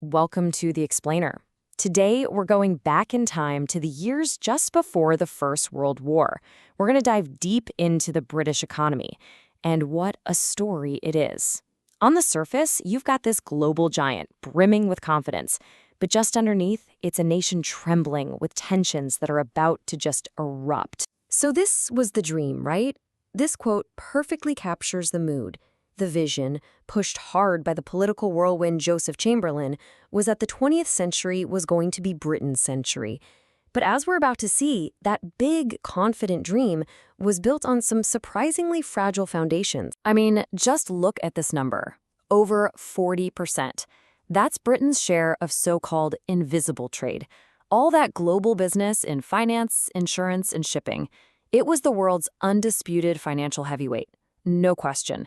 Welcome to The Explainer. Today, we're going back in time to the years just before the First World War. We're going to dive deep into the British economy, and what a story it is. On the surface, you've got this global giant brimming with confidence, but just underneath, it's a nation trembling with tensions that are about to just erupt. So this was the dream, right? This quote perfectly captures the mood. The vision, pushed hard by the political whirlwind Joseph Chamberlain, was that the 20th century was going to be Britain's century. But as we're about to see, that big, confident dream was built on some surprisingly fragile foundations. I mean, just look at this number. Over 40%. That's Britain's share of so-called invisible trade. All that global business in finance, insurance, and shipping. It was the world's undisputed financial heavyweight. No question.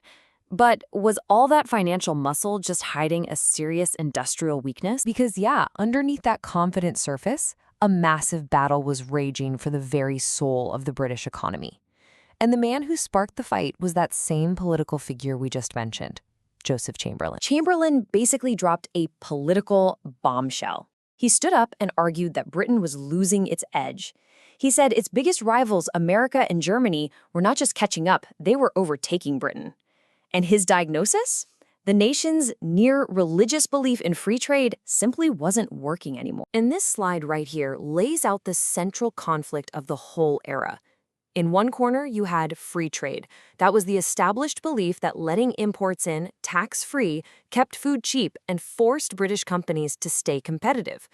But was all that financial muscle just hiding a serious industrial weakness? Because yeah, underneath that confident surface, a massive battle was raging for the very soul of the British economy. And the man who sparked the fight was that same political figure we just mentioned, Joseph Chamberlain. Chamberlain basically dropped a political bombshell. He stood up and argued that Britain was losing its edge. He said its biggest rivals, America and Germany, were not just catching up, they were overtaking Britain. And his diagnosis? The nation's near-religious belief in free trade simply wasn't working anymore. And this slide right here lays out the central conflict of the whole era. In one corner, you had free trade. That was the established belief that letting imports in, tax-free, kept food cheap and forced British companies to stay competitive.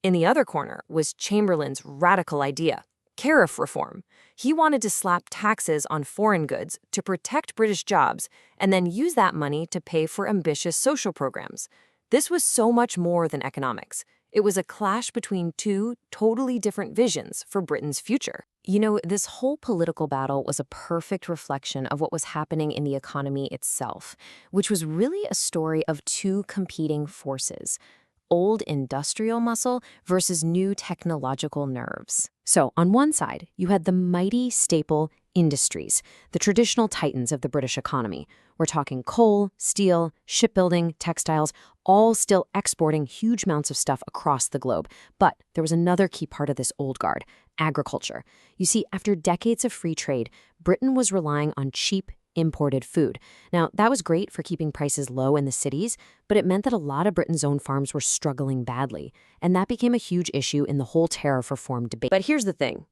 In the other corner was Chamberlain's radical idea, tariff reform. He wanted to slap taxes on foreign goods to protect British jobs and then use that money to pay for ambitious social programs. This was so much more than economics. It was a clash between two totally different visions for Britain's future. You know, this whole political battle was a perfect reflection of what was happening in the economy itself, which was really a story of two competing forces: old industrial muscle versus new technological nerves. So on one side, you had the mighty staple industries, the traditional titans of the British economy. We're talking coal, steel, shipbuilding, textiles, all still exporting huge amounts of stuff across the globe. But there was another key part of this old guard: agriculture. You see, after decades of free trade, Britain was relying on cheap, imported food. Now, that was great for keeping prices low in the cities, but it meant that a lot of Britain's own farms were struggling badly, and that became a huge issue in the whole tariff reform debate. But here's the thing.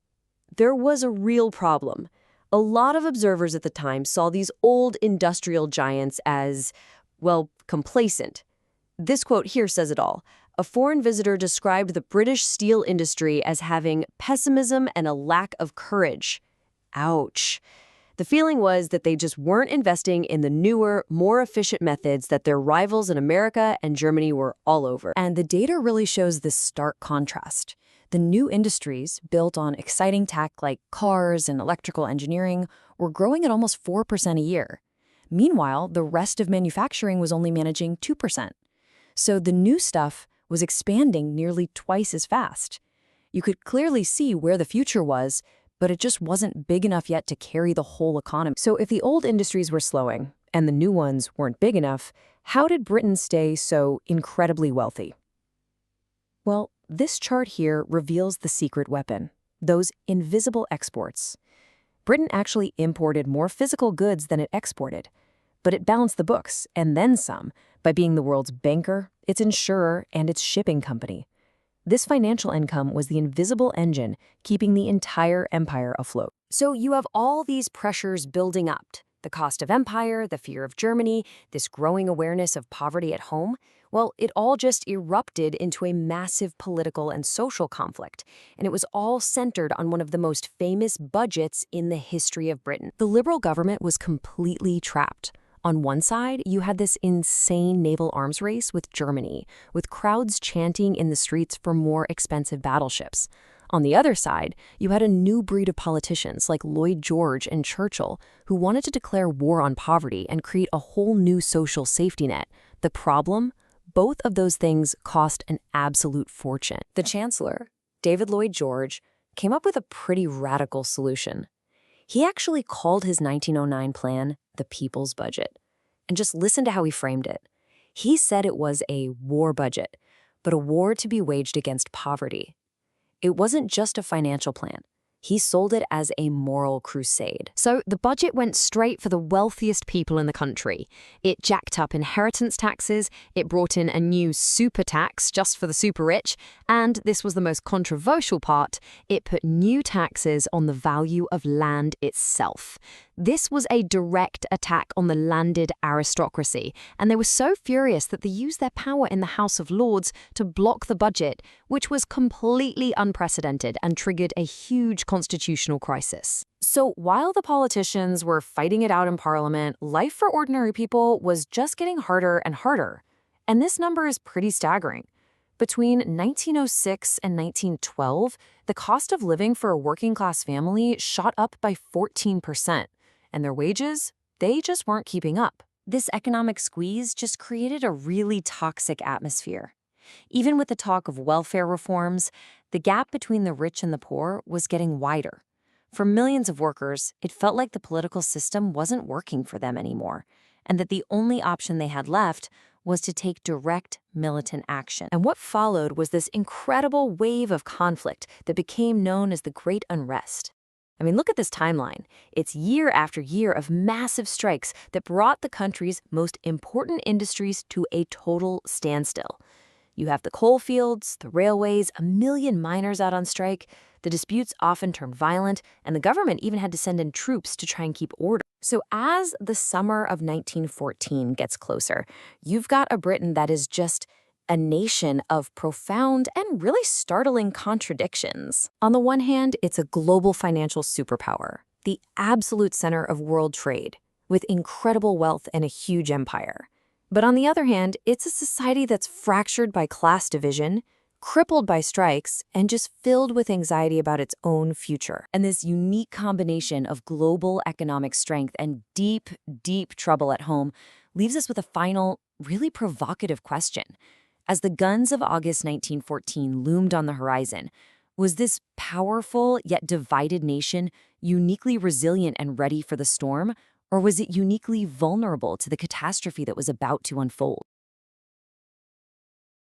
There was a real problem. A lot of observers at the time saw these old industrial giants as, well, complacent. This quote here says it all. A foreign visitor described the British steel industry as having pessimism and a lack of courage. Ouch. The feeling was that they just weren't investing in the newer, more efficient methods that their rivals in America and Germany were all over. And the data really shows this stark contrast. The new industries, built on exciting tech like cars and electrical engineering, were growing at almost 4% a year. Meanwhile, the rest of manufacturing was only managing 2%. So the new stuff was expanding nearly twice as fast. You could clearly see where the future was, but it just wasn't big enough yet to carry the whole economy. So if the old industries were slowing and the new ones weren't big enough, how did Britain stay so incredibly wealthy? Well, this chart here reveals the secret weapon: those invisible exports. Britain actually imported more physical goods than it exported, but it balanced the books, and then some, by being the world's banker, its insurer, and its shipping company. This financial income was the invisible engine keeping the entire empire afloat. So you have all these pressures building up: the cost of empire, the fear of Germany, this growing awareness of poverty at home. Well, it all just erupted into a massive political and social conflict, and it was all centered on one of the most famous budgets in the history of Britain. The Liberal government was completely trapped. On one side, you had this insane naval arms race with Germany, with crowds chanting in the streets for more expensive battleships. On the other side, you had a new breed of politicians like Lloyd George and Churchill who wanted to declare war on poverty and create a whole new social safety net. The problem? Both of those things cost an absolute fortune. The Chancellor, David Lloyd George, came up with a pretty radical solution. He actually called his 1909 plan the People's Budget. And just listen to how he framed it. He said it was a war budget, but a war to be waged against poverty. It wasn't just a financial plan. He sold it as a moral crusade. So the budget went straight for the wealthiest people in the country. It jacked up inheritance taxes, it brought in a new super tax just for the super rich, and this was the most controversial part, it put new taxes on the value of land itself. This was a direct attack on the landed aristocracy, and they were so furious that they used their power in the House of Lords to block the budget, which was completely unprecedented and triggered a huge constitutional crisis. So while the politicians were fighting it out in Parliament, life for ordinary people was just getting harder and harder. And this number is pretty staggering. Between 1906 and 1912, the cost of living for a working-class family shot up by 14%. And their wages, they just weren't keeping up. This economic squeeze just created a really toxic atmosphere. Even with the talk of welfare reforms, the gap between the rich and the poor was getting wider. For millions of workers, it felt like the political system wasn't working for them anymore, and that the only option they had left was to take direct militant action. And what followed was this incredible wave of conflict that became known as the Great Unrest. I mean, look at this timeline. It's year after year of massive strikes that brought the country's most important industries to a total standstill. You have the coal fields, the railways, a million miners out on strike. The disputes often turned violent, and the government even had to send in troops to try and keep order. So as the summer of 1914 gets closer, you've got a Britain that is just a nation of profound and really startling contradictions. On the one hand, it's a global financial superpower, the absolute center of world trade, with incredible wealth and a huge empire. But on the other hand, it's a society that's fractured by class division, crippled by strikes, and just filled with anxiety about its own future. And this unique combination of global economic strength and deep, deep trouble at home leaves us with a final, really provocative question. As the guns of August 1914 loomed on the horizon, was this powerful yet divided nation uniquely resilient and ready for the storm, or was it uniquely vulnerable to the catastrophe that was about to unfold?